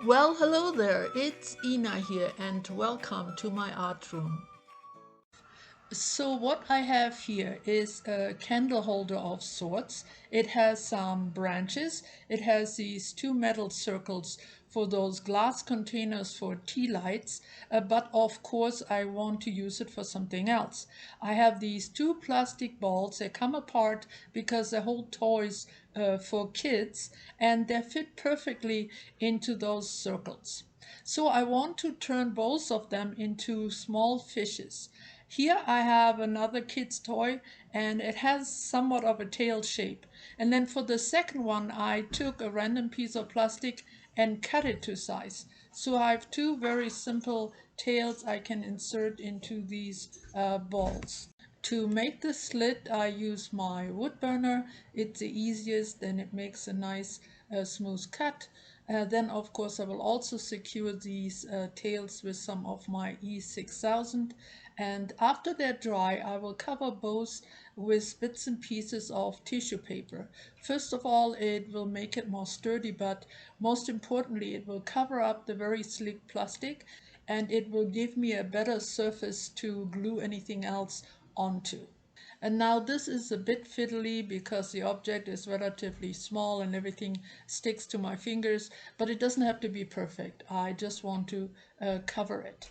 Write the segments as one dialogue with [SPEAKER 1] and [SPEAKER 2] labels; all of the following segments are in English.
[SPEAKER 1] Well, hello there, it's Ina here, and welcome to my art room. So, what I have here is a candle holder of sorts. It has some branches, it has these two metal circles for those glass containers for tea lights, but of course, I want to use it for something else. I have these two plastic balls, they come apart because they hold toys for kids, and they fit perfectly into those circles. So I want to turn both of them into small fishes. Here I have another kid's toy and it has somewhat of a tail shape. And then for the second one, I took a random piece of plastic and cut it to size. So I have two very simple tails I can insert into these balls. To make the slit, I use my wood burner. It's the easiest and it makes a nice smooth cut. Then of course I will also secure these tails with some of my E6000, and after they're dry I will cover both with bits and pieces of tissue paper. First of all, it will make it more sturdy, but most importantly it will cover up the very slick plastic and it will give me a better surface to glue anything else onto. And now this is a bit fiddly because the object is relatively small and everything sticks to my fingers, but it doesn't have to be perfect. I just want to cover it.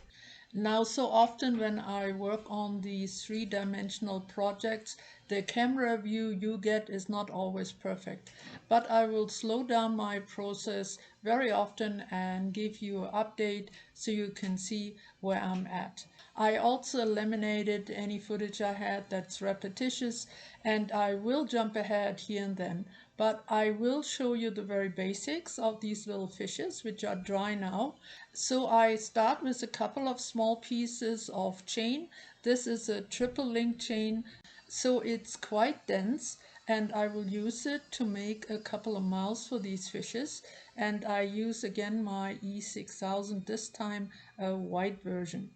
[SPEAKER 1] Now, so often when I work on these three-dimensional projects, the camera view you get is not always perfect. But I will slow down my process very often and give you an update so you can see where I'm at. I also eliminated any footage I had that's repetitious, and I will jump ahead here and then. But I will show you the very basics of these little fishes, which are dry now. So I start with a couple of small pieces of chain. This is a triple link chain, so it's quite dense, and I will use it to make a couple of mouths for these fishes. And I use again my E6000, this time a white version.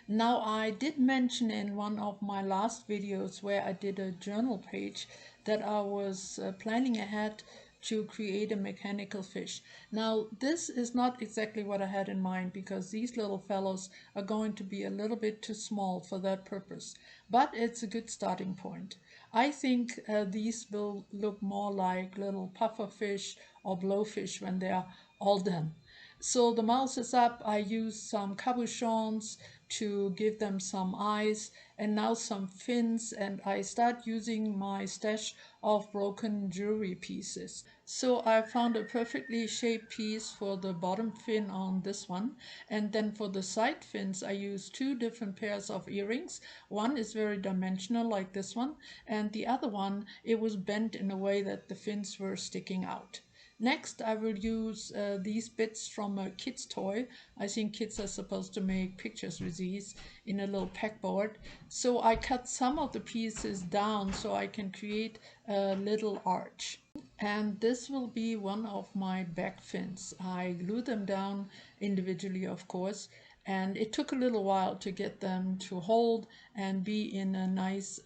[SPEAKER 1] Now, I did mention in one of my last videos where I did a journal page that I was planning ahead to create a mechanical fish. Now, this is not exactly what I had in mind because these little fellows are going to be a little bit too small for that purpose, but it's a good starting point. I think these will look more like little puffer fish or blowfish when they are all done. So the mouse is up. I use some cabochons to give them some eyes and now some fins, and I start using my stash of broken jewelry pieces. So I found a perfectly shaped piece for the bottom fin on this one, and then for the side fins I use two different pairs of earrings. One is very dimensional like this one, and the other one, it was bent in a way that the fins were sticking out. Next, I will use these bits from a kid's toy. I think kids are supposed to make pictures with these in a little pegboard. So I cut some of the pieces down so I can create a little arch. And this will be one of my back fins. I glue them down individually, of course, and it took a little while to get them to hold and be in a nice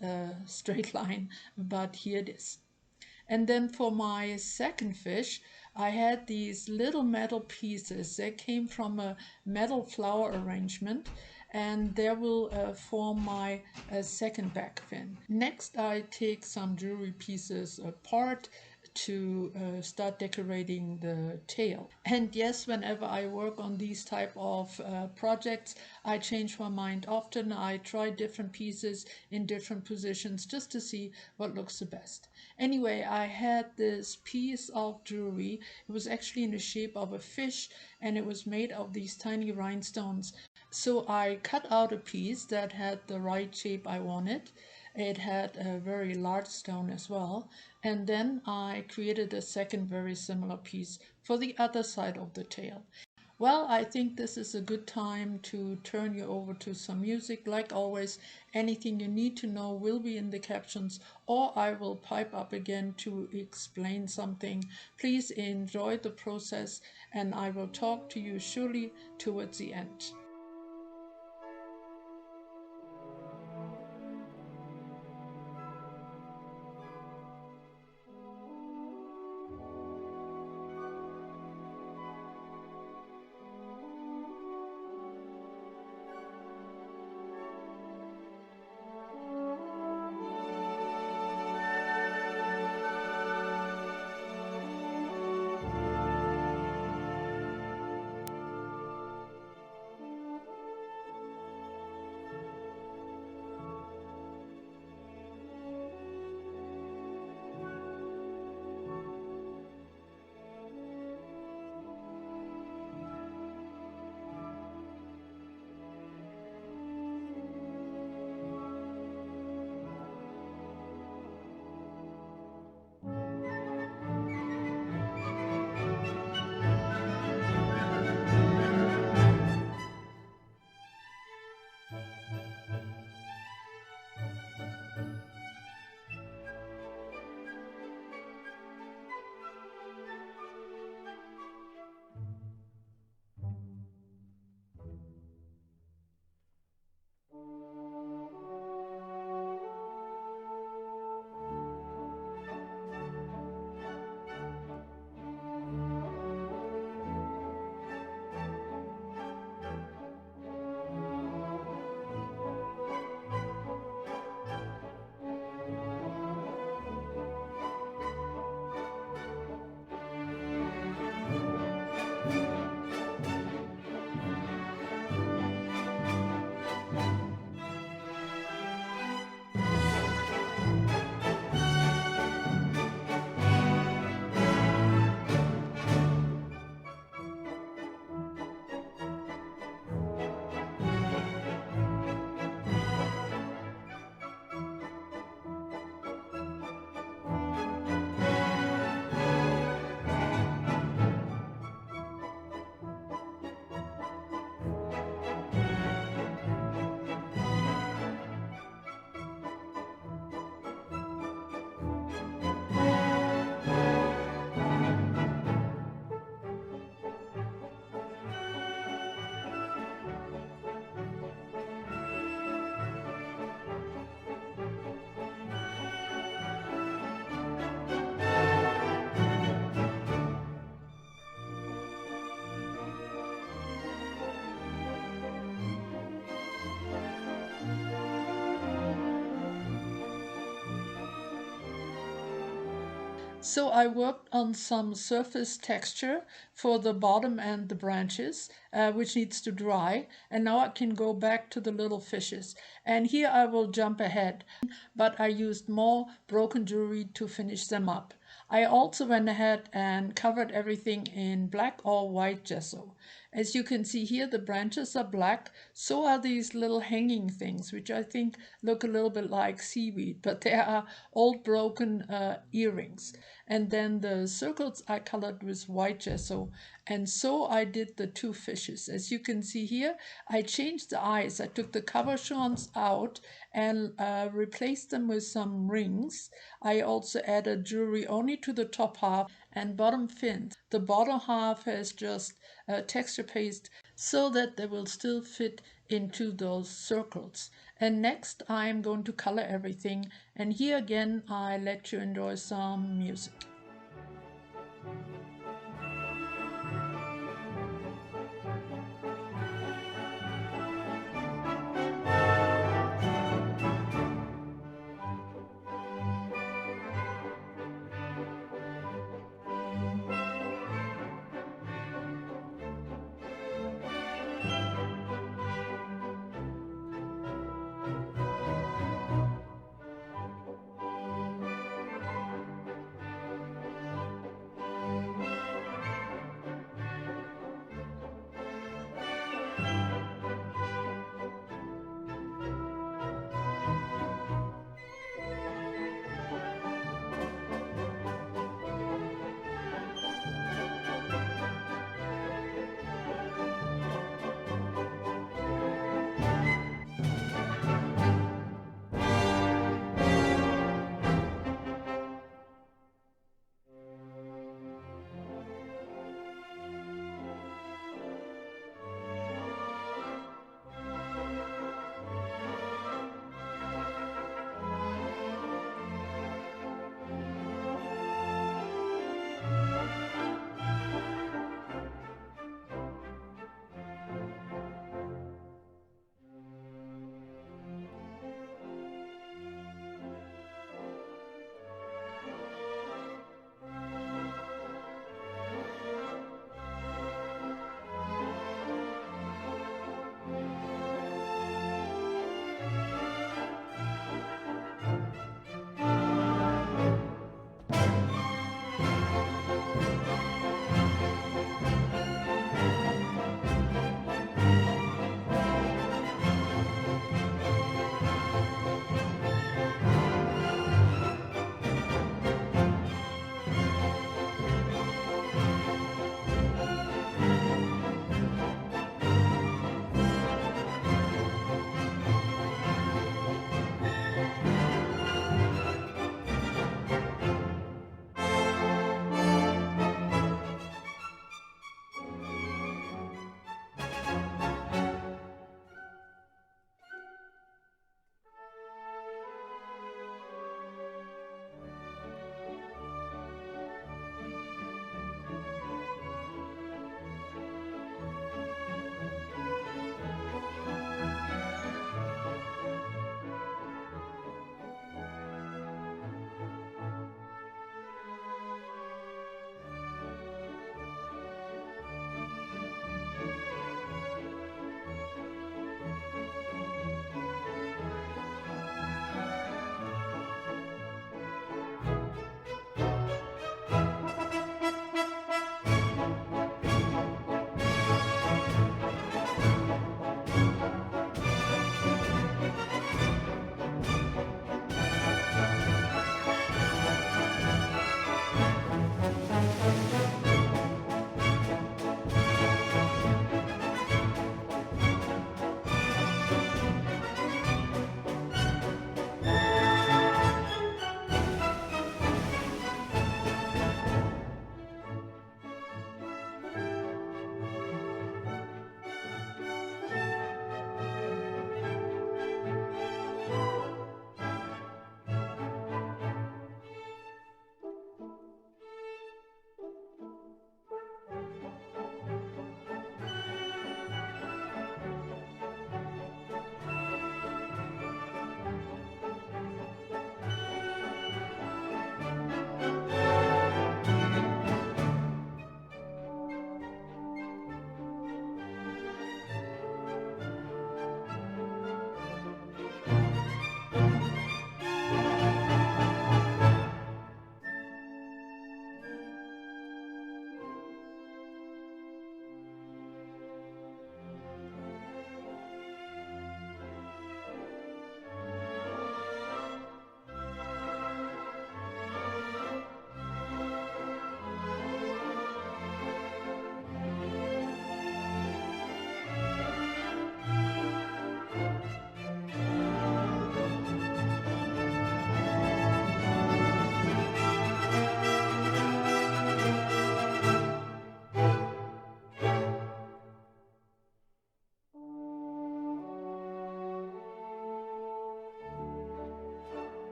[SPEAKER 1] straight line, but here it is. And then for my second fish, I had these little metal pieces that came from a metal flower arrangement, and they will form my second back fin. Next, I take some jewelry pieces apart to start decorating the tail. And yes, whenever I work on these type of projects, I change my mind often. I try different pieces in different positions just to see what looks the best. Anyway, I had this piece of jewelry. It was actually in the shape of a fish and it was made of these tiny rhinestones. So I cut out a piece that had the right shape I wanted. It had a very large stone as well. And then I created a second very similar piece for the other side of the tail. Well, I think this is a good time to turn you over to some music. Like always, anything you need to know will be in the captions, or I will pipe up again to explain something. Please enjoy the process, and I will talk to you surely towards the end. So I worked on some surface texture for the bottom and the branches, which needs to dry. And now I can go back to the little fishes. And here I will jump ahead, but I used more broken jewelry to finish them up. I also went ahead and covered everything in black or white gesso. As you can see here, the branches are black, so are these little hanging things, which I think look a little bit like seaweed, but they are old broken earrings. And then the circles I colored with white gesso, and so I did the two fishes. As you can see here, I changed the eyes. I took the cabochons out and replaced them with some rings. I also added jewelry only to the top half and bottom fins. The bottom half has just texture paste so that they will still fit into those circles. And next I'm going to color everything, and here again I let you enjoy some music.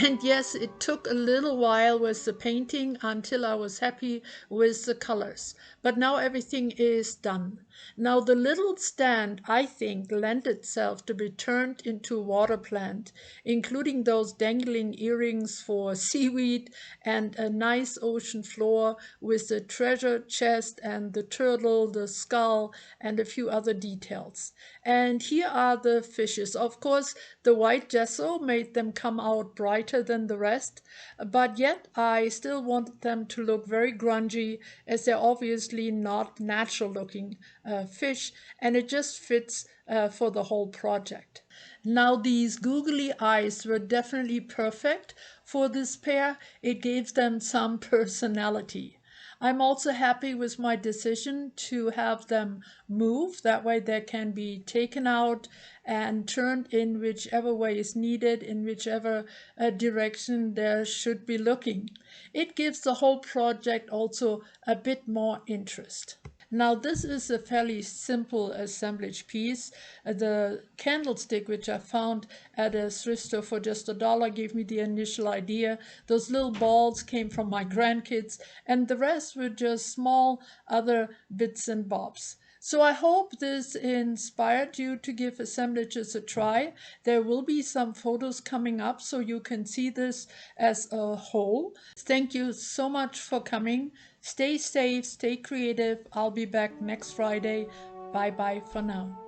[SPEAKER 1] And yes, it took a little while with the painting until I was happy with the colors. But now everything is done. Now the little stand, I think, lent itself to be turned into a water plant, including those dangling earrings for seaweed and a nice ocean floor with the treasure chest and the turtle, the skull, and a few other details. And here are the fishes. Of course, the white gesso made them come out brighter than the rest, but yet I still wanted them to look very grungy, as they're obviously not natural looking fish, and it just fits for the whole project. Now these googly eyes were definitely perfect for this pair. It gave them some personality. I'm also happy with my decision to have them move. That way they can be taken out and turned in whichever way is needed, in whichever direction they should be looking. It gives the whole project also a bit more interest. Now this is a fairly simple assemblage piece. The candlestick which I found at a thrift store for just $1 gave me the initial idea. Those little balls came from my grandkids, and the rest were just small other bits and bobs. So I hope this inspired you to give assemblages a try. There will be some photos coming up so you can see this as a whole. Thank you so much for coming. Stay safe, stay creative. I'll be back next Friday. Bye bye for now.